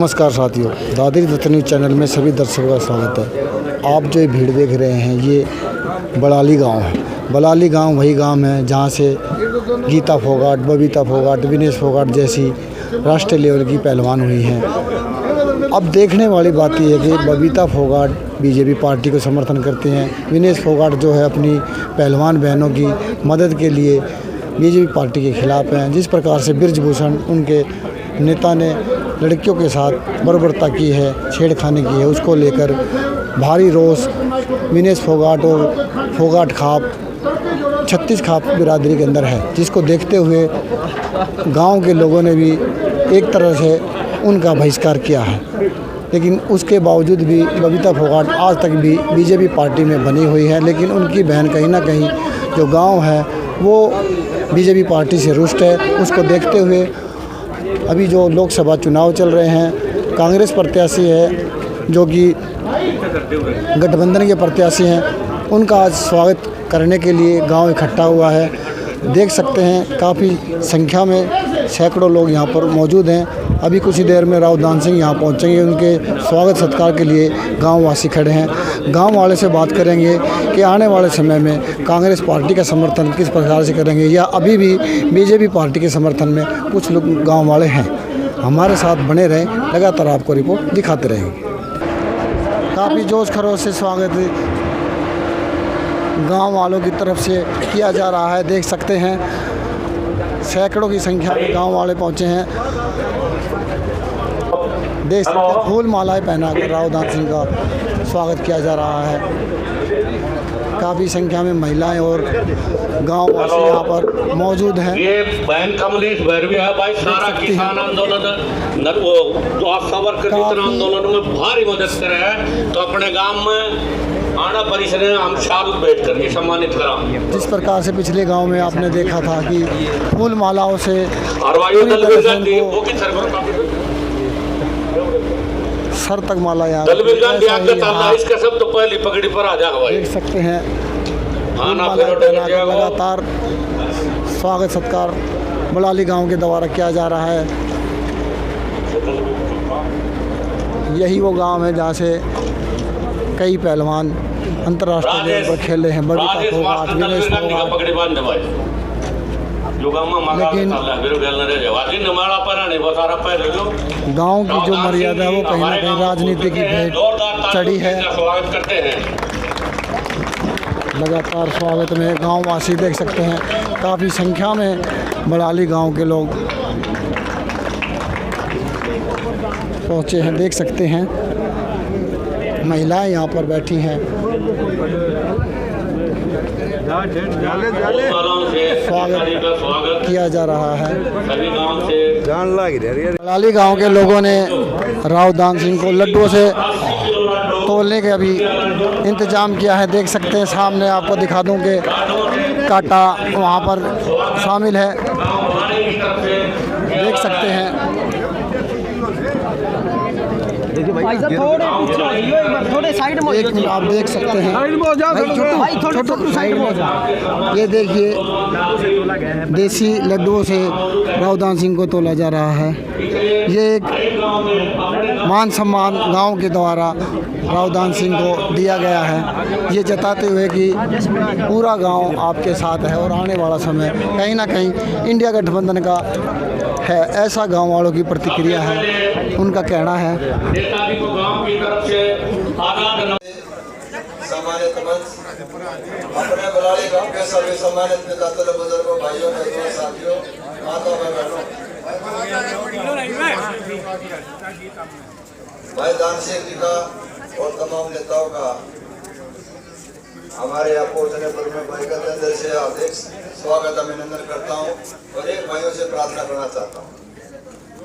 नमस्कार साथियों, Dadri Dutt news channel में सभी दर्शकों का स्वागत है। आप जो भीड़ देख रहे हैं ये बलाली गांव है। बलाली गांव वही गांव है जहां से गीता फोगाट, बबीता फोगाट, विनेश फोगाट जैसी राष्ट्रीय लेवल की पहलवान हुई हैं। अब देखने वाली बात यह है कि बबीता फोगाट बीजेपी पार्टी को समर्थन करते हैं। विनेश फोगाट जो है अपनी पहलवान बहनों की मदद के लिए बीजेपी पार्टी के खिलाफ़ हैं। जिस प्रकार से बृजभूषण उनके नेता ने लड़कियों के साथ बर्बरता की है, छेड़खानी की है, उसको लेकर भारी रोष विनेश फोगाट और फोगाट खाप 36 खाप बिरादरी के अंदर है, जिसको देखते हुए गांव के लोगों ने भी एक तरह से उनका बहिष्कार किया है। लेकिन उसके बावजूद भी बबीता फोगाट आज तक भी बीजेपी पार्टी में बनी हुई है। लेकिन उनकी बहन कहीं ना कहीं जो गांव है वो बीजेपी पार्टी से रुष्ट है। उसको देखते हुए अभी जो लोकसभा चुनाव चल रहे हैं, कांग्रेस प्रत्याशी है जो कि गठबंधन के प्रत्याशी हैं, उनका आज स्वागत करने के लिए गांव इकट्ठा हुआ है। देख सकते हैं काफ़ी संख्या में सैकड़ों लोग यहां पर मौजूद हैं। अभी कुछ ही देर में राव दान सिंह यहां पहुंचेंगे, उनके स्वागत सत्कार के लिए गांव वासी खड़े हैं। गांव वाले से बात करेंगे कि आने वाले समय में कांग्रेस पार्टी का समर्थन किस प्रकार से करेंगे या अभी भी बीजेपी पार्टी के समर्थन में कुछ लोग गाँव वाले हैं। हमारे साथ बने रहें, लगातार आपको रिपोर्ट दिखाते रहेंगे। काफ़ी जोश खरोश से स्वागत गांव वालों की तरफ से किया जा रहा है। देख सकते हैं सैकड़ों की संख्या में गांव वाले पहुंचे हैं। देख सकते हैं फूल मालाएं पहना कर राव दान सिंह का स्वागत किया जा रहा है। काफ़ी संख्या में महिलाएं और गांव वासी यहाँ पर मौजूद हैं। ये बहन कमलेश भैरवी है भाई, सारा किसान आंदोलन आंदोलन में भारी मदद करे है। तो अपने गांव में आना परिसर में हम शाल भेंट करके सम्मानित करा। जिस प्रकार से पिछले गांव में आपने देखा था कि फूल मालाओं से सर तक माला यार इसका सब तो पहले पगड़ी पर आ जा। देख सकते हैं लगातार स्वागत सत्कार बलाली गांव के द्वारा किया जा रहा है। यही वो गांव है जहां से कई पहलवान अंतर्राष्ट्रीय लेवल पर खेले हैं। बबीता फोगाट, विनेश फोगाट। लेकिन गांव की जो मर्यादा है वो कहीं ना कहीं राजनीति की भेंट चढ़ी है। लगातार स्वागत में गांव वासी देख सकते हैं काफ़ी संख्या में बलाली गांव के लोग पहुंचे हैं। देख सकते हैं महिलाएं यहाँ पर बैठी हैं। स्वागत किया जा रहा है। बलाली गांव के लोगों ने राव दान सिंह को लड्डुओं से तोलने के अभी इंतजाम किया है। देख सकते हैं सामने आपको दिखा दूं कि काटा वहां पर शामिल है। देख सकते हैं थोड़े साइड में, एक मिनट आप देख सकते हैं भाई छोटू साइड में। ये देखिए देसी लड्डुओं से राव दान सिंह को तोला जा रहा है। ये एक मान सम्मान गांव के द्वारा राव दान सिंह को दिया गया है, ये जताते हुए कि पूरा गांव आपके साथ है और आने वाला समय कहीं ना कहीं इंडिया गठबंधन का है, ऐसा गांव वालों की प्रतिक्रिया है, उनका कहना है। सम्मानित मंच, अपने बलाली गांव के सभी सम्मानित पितातल बुजुर्गों, भाइयों, बहनों, साथियों, माताओं बहनों, भाई दान सिंह जी का और तमाम नेताओं का हमारे यहाँ पहुँचने पर मैं भाई का दिल से हार्दिक स्वागत अभिनंदन करता हूँ और एक भाइयों से प्रार्थना करना चाहता हूँ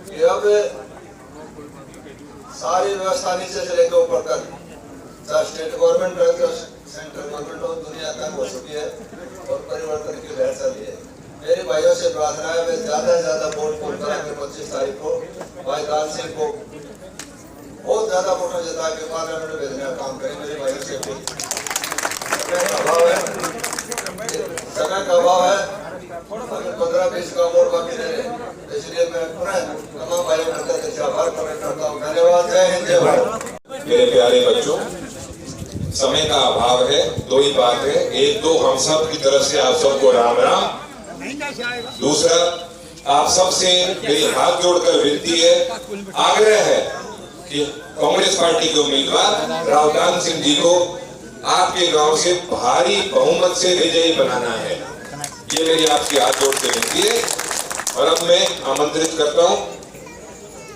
कि अब सारी व्यवस्था नीचे से लेकर ऊपर तक, चाहे स्टेट गवर्नमेंट रहे तो सेंट्रल गवर्नमेंट हो, दुनिया तक हो चुकी है और परिवर्तन की लहर चली है। मेरे भाइयों से प्रार्थना है वे ज्यादा से ज्यादा वोट पोल करेंगे। 25 तारीख को भाई दान सिंह को बहुत ज्यादा वोटों जिता के पार्लियामेंट में भेजने का काम करें। मेरे भाइयों से समय का अभाव है, अभी 15-20 काम और बाकी रहे, इसलिए मैं पुनः तमाम भाइयों का आभार प्रकट करता हूँ। धन्यवाद। जय हिंद, जय भारत। मेरे प्यारे बच्चों, समय का अभाव है, दो ही बात है। एक तो हम सब की तरफ से आप सबको राम राम। दूसरा, आप सबसे मेरी हाथ जोड़कर विनती है, आग्रह है कि कांग्रेस पार्टी के उम्मीदवार रावदान सिंह जी को आपके गांव से भारी बहुमत से विजयी बनाना है। ये मेरी आपकी हाथ जोड़ के विनती है। और अब मैं आमंत्रित करता हूं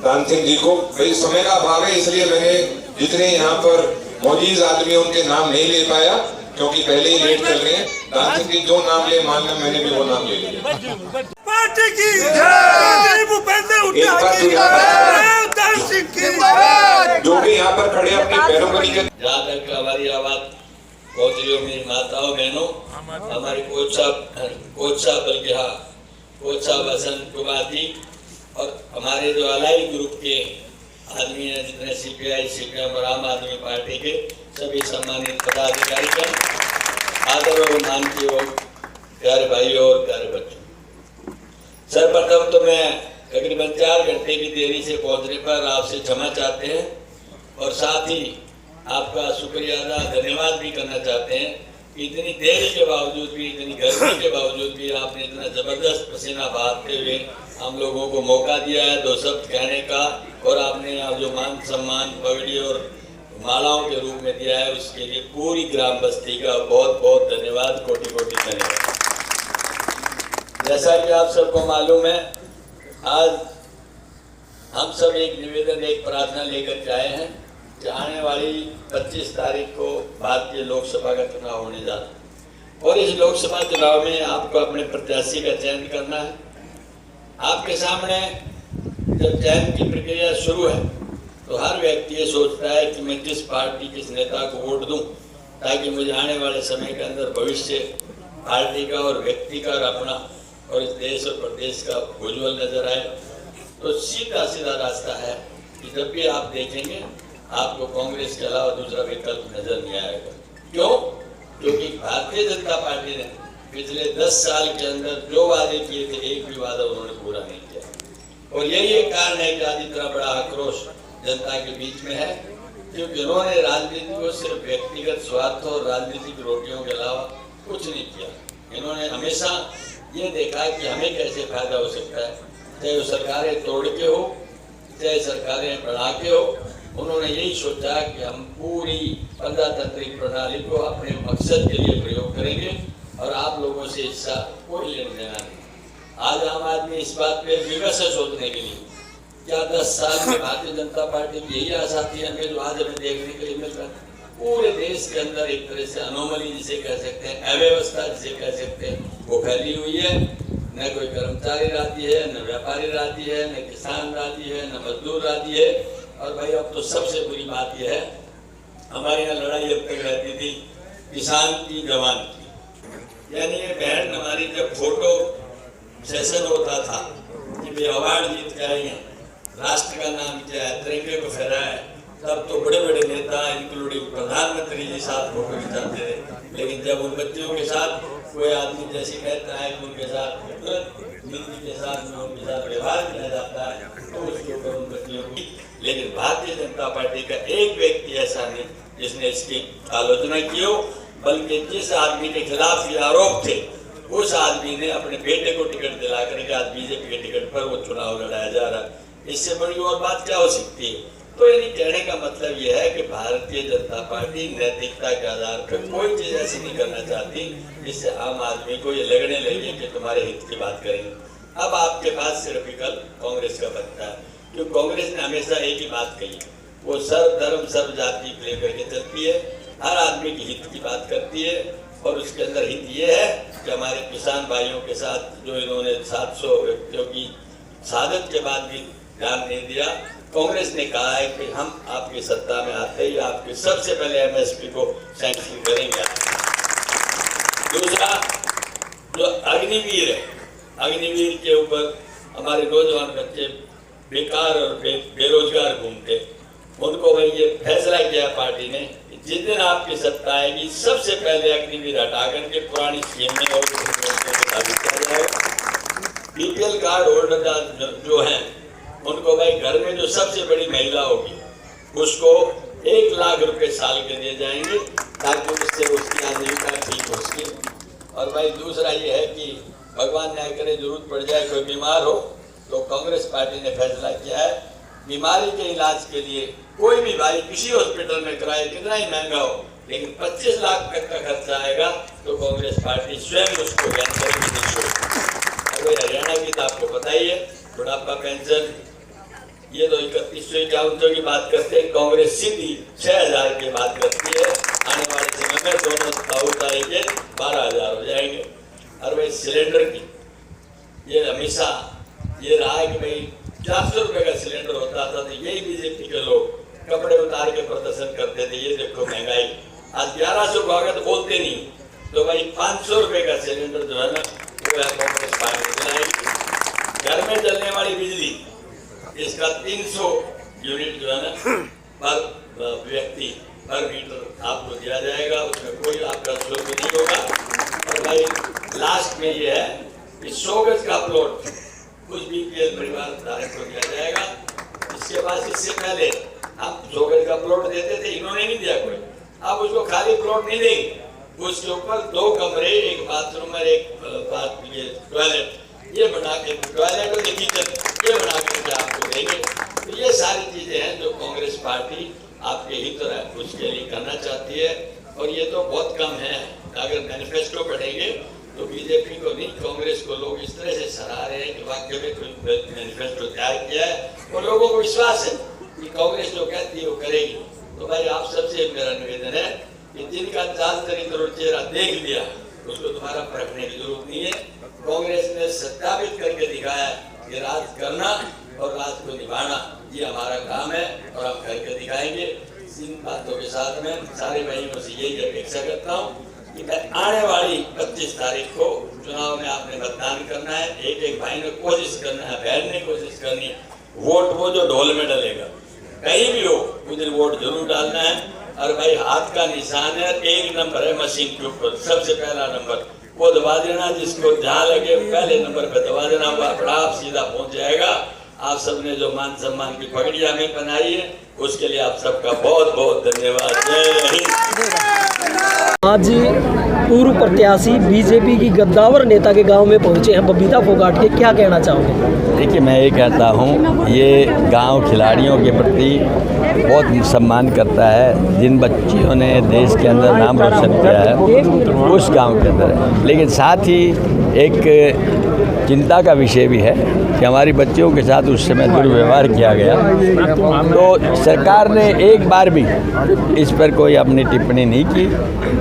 दान सिंह जी को। भाई समय का अभाव है, इसलिए मैंने जितने यहाँ पर मौजूद आदमी उनके नाम नहीं ले पाया, क्योंकि पहले ही लेट चल रहे हैं। दान सिंह जी जो नाम ले, मान लो मैंने भी वो नाम ले लिया। पार्टी की जय, भूपेंद्र हुड्डा की जय, दान सिंह की जय। जो भी यहाँ पर खड़े अपने पैरों पर नीचे, जहाँ तक हमारी आवाज पहुँच रही हो मेरी माताओं बहनों, हमारे कोच साहब बल्कि हाँ कोच साहब वसंत कुमार जी और हमारे जो अलाई ग्रुप के आदमी हैं, जितने CPI, CPM और आम आदमी पार्टी के सभी सम्मानित पदाधिकारी का आदर और मान की हो, प्यारे भाइयों और प्यारे बच्चों। सर्वप्रथम तो मैं तकरीबन 4 घंटे की देरी से पहुंचने पर आपसे क्षमा चाहते हैं और साथ ही आपका शुक्रिया अदा धन्यवाद भी करना चाहते हैं। इतनी देरी के बावजूद भी, इतनी गर्मी के बावजूद भी आपने इतना जबरदस्त पसीना बहाते हुए हम लोगों को मौका दिया है 2 शब्द कहने का, और आपने आप जो मान सम्मान पगड़ी और मालाओं के रूप में दिया है, उसके लिए पूरी ग्राम बस्ती का बहुत बहुत धन्यवाद, कोटि कोटि धन्यवाद। जैसा कि आप सबको मालूम है, आज हम सब एक निवेदन, एक प्रार्थना लेकर के आए हैं कि आने वाली 25 तारीख को भारतीय लोकसभा का चुनाव होने जा रहा है और इस लोकसभा चुनाव में आपको अपने प्रत्याशी का चयन करना है। आपके सामने जब चयन की प्रक्रिया शुरू है तो हर व्यक्ति ये सोचता है कि मैं किस पार्टी, किस नेता को वोट दूं ताकि मुझे आने वाले समय के अंदर भविष्य पार्टी का और व्यक्ति का और अपना और इस देश और प्रदेश का उज्जवल नजर आए। तो सीधा सीधा रास्ता है कि जब भी आप देखेंगे आपको कांग्रेस के अलावा दूसरा विकल्प नजर नहीं आएगा। क्यों? क्योंकि भारतीय जनता पार्टी ने पिछले 10 साल के अंदर जो वादे किए थे, एक भी वादा उन्होंने पूरा नहीं किया। और यही एक कारण है कि आज इतना बड़ा आक्रोश जनता के बीच में है, क्योंकि उन्होंने राजनीति को सिर्फ व्यक्तिगत स्वार्थ और राजनीतिक रोटियों के अलावा कुछ नहीं किया। इन्होंने हमेशा ये देखा कि हमें कैसे फायदा हो सकता है, चाहे वो सरकारें तोड़ के हो, चाहे सरकारें बढ़ा के हो। उन्होंने यही सोचा कि हम पूरी प्रजातांत्रिक प्रणाली को अपने मकसद के लिए प्रयोग करेंगे और आप लोगों से इसका कोई लेना देना नहीं। आज आम आदमी इस बात पे विवश है सोचने के लिए, क्या 10 साल में भारतीय जनता पार्टी की यही आशा थी हमें, जो आज हमें देखने के लिए मिल रहा है। पूरे देश के अंदर एक तरह से अनोमली जिसे कह सकते हैं, अव्यवस्था जिसे कह सकते हैं, वो फैली हुई है। न कोई कर्मचारी राजी है, न व्यापारी राजी है, न किसान राजी है, न मजदूर राजी है। और भाई अब तो सबसे बुरी बात यह है, हमारे यहाँ लड़ाई अब तक रहती थी किसान की जवान की, यानी ये बहन हमारी जब फोटो सेशन होता था कि भाई अवार्ड जीत के आई हैं, राष्ट्र का नाम किया है, तिरंगे को फहराया है, तब तो बड़े बड़े नेता इंक्लूडिंग प्रधानमंत्री जी साथ फोटो खिंचाते थे। लेकिन जब उन बच्चियों के साथ कोई आदमी जैसे कहता है कि उनके साथ नीति के साथ में उनके साथ व्यवहार किया जाता है तो उसके ऊपर उन बच्चियों की। लेकिन भारतीय जनता पार्टी का एक व्यक्ति ऐसा नहीं जिसने इसकी आलोचना की हो, बल्कि जिस आदमी के खिलाफ ये आरोप थे उस आदमी ने अपने बेटे को टिकट दिला करके आज बीजेपी के टिकट पर वो चुनाव लड़ाया जा रहा है। इससे बड़ी और बात क्या हो सकती है? तो यानी कहने का मतलब यह है कि भारतीय जनता पार्टी नैतिकता के आधार पर कोई चीज ऐसी नहीं करना चाहती जिससे आम आदमी को ये लगने लगे कि तुम्हारे हित की बात करेंगे। अब आपके पास सिर्फ विकल्प कांग्रेस का बनता है, क्योंकि कांग्रेस ने हमेशा एक ही बात कही, वो सर्व धर्म सर्व जाति को लेकर के चलती है, हर आदमी के हित की बात करती है। और उसके अंदर हित ये है कि हमारे किसान भाइयों के साथ जो इन्होंने 700 व्यक्तियों की शहादत के बाद भी ध्यान नहीं दिया, कांग्रेस ने कहा है कि हम आपकी सत्ता में आते ही आपके सबसे पहले MSP को सैंक्शन करेंगे। दूसरा जो अग्निवीर है, अग्निवीर के ऊपर हमारे नौजवान बच्चे बेकार और बेरोजगार घूमते, उनको भाई ये फैसला किया पार्टी ने, जिस दिन आपकी सत्ता आएगी सबसे पहले अग्निवीर हटा करके पुरानी स्कीम में और लागू किया जाएगा। BPL कार्ड होल्डर जो हैं उनको भाई घर में जो सबसे बड़ी महिला होगी उसको 1 लाख रुपए साल के दिए जाएंगे ताकि उससे उसकी आजीविका ठीक हो सके। और भाई दूसरा ये है कि भगवान न करे जरूरत पड़ जाए कोई बीमार हो तो कांग्रेस पार्टी ने फैसला किया है बीमारी के इलाज के लिए कोई भी भाई किसी हॉस्पिटल में कराए कितना ही महंगा हो लेकिन 25 लाख तक का खर्चा आएगा तो कांग्रेस पार्टी स्वयं उसको वहन करेगी। अगर हरियाणा की तो आपको पता ही है बुढ़ापा पेंशन ये तो 3151 की बात करते हैं, कांग्रेस सीधी 6000 की बात करती है। आने वाले समय में दोनों ताऊ-ताई के 12000 हो जाएंगे। और भाई सिलेंडर की ये हमेशा ये रहा है कि भाई 400 रुपए का सिलेंडर होता था तो यही बीजेपी के लोग कपड़े उतार के प्रदर्शन करते थे, ये देखो महंगाई आज 1100 को आगे तो बोलते नहीं, तो भाई 500 रुपए का सिलेंडर जो है ना वो है कांग्रेस पार्टी बनाएगी। घर में चलने वाली बिजली इसका 300 यूनिट जो है ना पर व्यक्ति पर मीटर आपको दिया जाएगा, उसमें कोई आपका शुल्क नहीं होगा। और भाई लास्ट में ये है कि 100 गज का प्लॉट कुछ BPL परिवार धारक को दिया जाएगा। इसके बाद इससे पहले आप 100 गज का प्लॉट देते थे, इन्होंने नहीं दिया कोई, आप उसको खाली प्लॉट नहीं देंगे, उसके ऊपर 2 कमरे, एक बाथरूम और एक टॉयलेट ये बना के टॉयलेट और किचन ये बना के आपको देंगे। तो ये सारी चीजें हैं जो कांग्रेस पार्टी आपके हित उसके लिए करना चाहती है। और ये तो बहुत कम है, अगर मैनिफेस्टो पढ़ेंगे तो बीजेपी को नहीं कांग्रेस को लोग इस तरह से सराह रहे हैं कि वाकई में कोई मैनिफेस्टो तैयार किया है और लोगों को विश्वास है कि कांग्रेस जो कहती है वो करेगी। तो भाई आप सबसे मेरा निवेदन है कि जिनका जाल चरित्र और चेहरा देख लिया उसको दोबारा परखने की जरूरत नहीं है। कांग्रेस ने सत्यापित करके दिखाया कि राज करना और राज को निभाना ये हमारा काम है और हम करके दिखाएंगे। इन बातों के साथ में सारे भाइयों से यही अपेक्षा करता हूँ कि आने वाली 25 तारीख को चुनाव में आपने मतदान करना है, एक भाई ने कोशिश करना है, बहन ने कोशिश करनी है, वोट वो जो ढोल में डलेगा कहीं भी हो उस दिन वोट जरूर डालना है। और भाई हाथ का निशान है, 1 नंबर है मशीन के ऊपर, सबसे पहला नंबर वो दबा देना, जिसको जहाँ लगे पहले नंबर पे दबा देना, वो अपना आप सीधा पहुंच जाएगा। आप सबने जो मान सम्मान की पगड़ियां हमें बनाई है उसके लिए आप सबका बहुत बहुत धन्यवाद। जय हिंद। आज पूर्व प्रत्याशी बीजेपी की गद्दावर नेता के गांव में पहुंचे हैं बबीता फोगाट के, क्या कहना चाहोगे? देखिए मैं ये कहता हूँ ये गांव खिलाड़ियों के प्रति बहुत सम्मान करता है, जिन बच्चियों ने देश के अंदर नाम रोशन किया है उस गांव के अंदर है। लेकिन साथ ही एक चिंता का विषय भी है कि हमारी बच्चियों के साथ उस समय दुर्व्यवहार किया गया, तो सरकार ने एक बार भी इस पर कोई अपनी टिप्पणी नहीं की,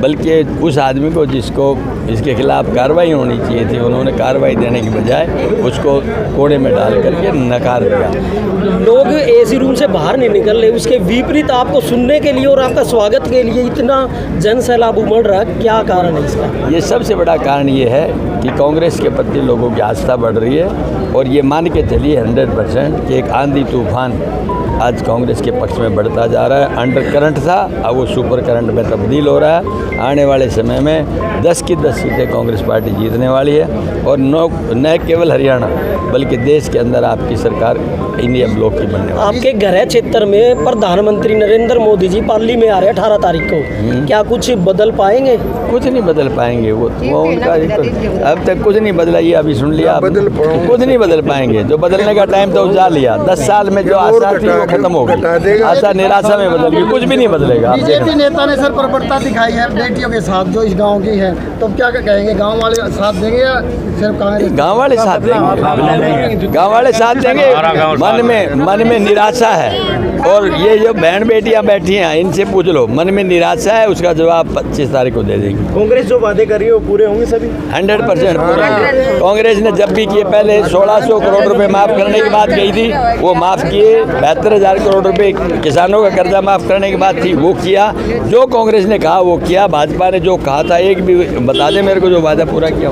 बल्कि उस आदमी को जिसको इसके खिलाफ कार्रवाई होनी चाहिए थी उन्होंने कार्रवाई देने की बजाय उसको कोड़े में डाल करके नकार दिया। लोग एसी रूम से बाहर नहीं निकल रहे, उसके विपरीत आपको सुनने के लिए और आपका स्वागत के लिए इतना जन सैलाब उमड़ रहा, क्या कारण है इसका? ये सबसे बड़ा कारण ये है कि कांग्रेस के प्रति लोगों की आस्था बढ़ रही है और ये मान के चलिए 100% कि एक आंधी तूफान आज कांग्रेस के पक्ष में बढ़ता जा रहा है। अंडर करंट था, अब वो सुपर करंट में तब्दील हो रहा है। आने वाले समय में 10 की 10 सीटें कांग्रेस पार्टी जीतने वाली है और न केवल हरियाणा बल्कि देश के अंदर आपकी सरकार इंडिया ब्लॉक की बनने वाली है। आपके गृह क्षेत्र में प्रधानमंत्री नरेंद्र मोदी जी पार्ली में आ रहे 18 तारीख को, क्या कुछ बदल पाएंगे? कुछ नहीं बदल पाएंगे, वो उनका अब तक कुछ नहीं बदला, ये अभी सुन लिया, कुछ नहीं बदल पाएंगे। जो बदलने का टाइम था उजा लिया, 10 साल में जो आशा थी वो खत्म हो गई, आशा निराशा में बदल गई, कुछ भी नहीं बदलेगा। बीजेपी नेता ने सर प्रबलता दिखाई है बेटियों के साथ जो इस गांव की है, तो क्या कहेंगे, गांव वाले साथ देंगे या सिर्फ कांग्रेस? गांव वाले साथ देंगे, गांव वाले साथ देंगे। मन में निराशा है और ये जो बहन बेटियां बैठी हैं इनसे पूछ लो, मन में निराशा है, उसका जवाब 25 तारीख को दे देंगे। कांग्रेस जो वादे कर रही है वो पूरे होंगे सभी? 100% पूरे होंगे। कांग्रेस ने जब भी किए, पहले 1600 करोड़ रुपए माफ करने की बात कही थी, वो माफ किए। 72,000 करोड़ रुपए किसानों का कर्जा माफ करने की बात थी, वो किया। जो कांग्रेस ने कहा वो किया। भाजपा ने जो कहा था एक भी बता दे मेरे को जो वादा पूरा किया।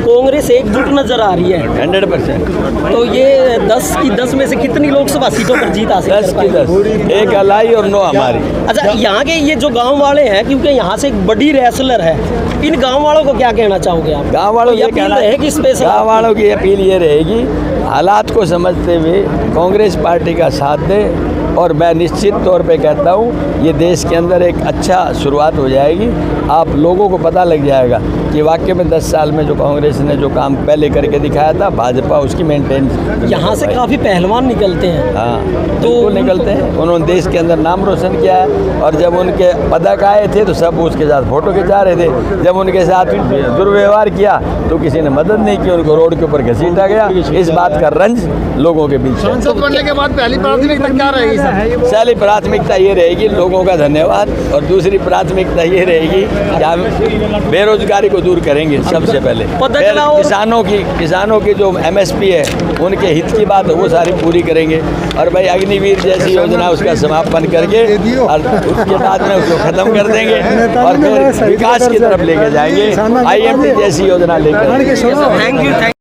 कांग्रेस एकजुट नजर आ रही है। 100%। तो ये 10 की 10 में से कितनी लोकसभा सीटों पर जीत हासिल 10 कर की पाएगी? 10, एक अलाई और 9 हमारी। अच्छा, यहाँ के ये जो गांव वाले हैं, क्योंकि यहाँ से एक बड़ी रेसलर है, इन गांव वालों को क्या कहना चाहोगे आप? गांव वालों तो ये अपील कहना रहेगी स्पेशल? गांव वालों की अपील ये रहेगी, हालात को समझते हुए कांग्रेस पार्टी का साथ दें। और मैं निश्चित तौर पे कहता हूँ ये देश के अंदर एक अच्छा शुरुआत हो जाएगी। आप लोगों को पता लग जाएगा कि वाकई में 10 साल में जो कांग्रेस ने जो काम पहले करके दिखाया था, भाजपा उसकी मेंटेन। यहाँ से काफ़ी पहलवान निकलते हैं। हाँ, तो निकलते हैं। उन्होंने देश के अंदर नाम रोशन किया है। और जब उनके पदक आए थे तो सब उसके साथ फोटो खिंचा रहे थे। जब उनके साथ दुर्व्यवहार किया तो किसी ने मदद नहीं की, उनको रोड के ऊपर घसीटा गया। इस बात का रंज लोगों के बीच है। सांसद बनने के बाद पहली प्राथमिकता क्या रहेगी? पहली प्राथमिकता ये रहेगी लोगों का धन्यवाद, और दूसरी प्राथमिकता ये रहेगी कि हम बेरोजगारी को दूर करेंगे सबसे पहले। फिर किसानों की जो MSP है उनके हित की बात है वो सारी पूरी करेंगे। और भाई अग्निवीर जैसी योजना उसका समापन करके और उसके बाद में उसको खत्म कर देंगे और फिर विकास की तरफ लेके जाएंगे। IMT जैसी योजना लेकर। Thank you.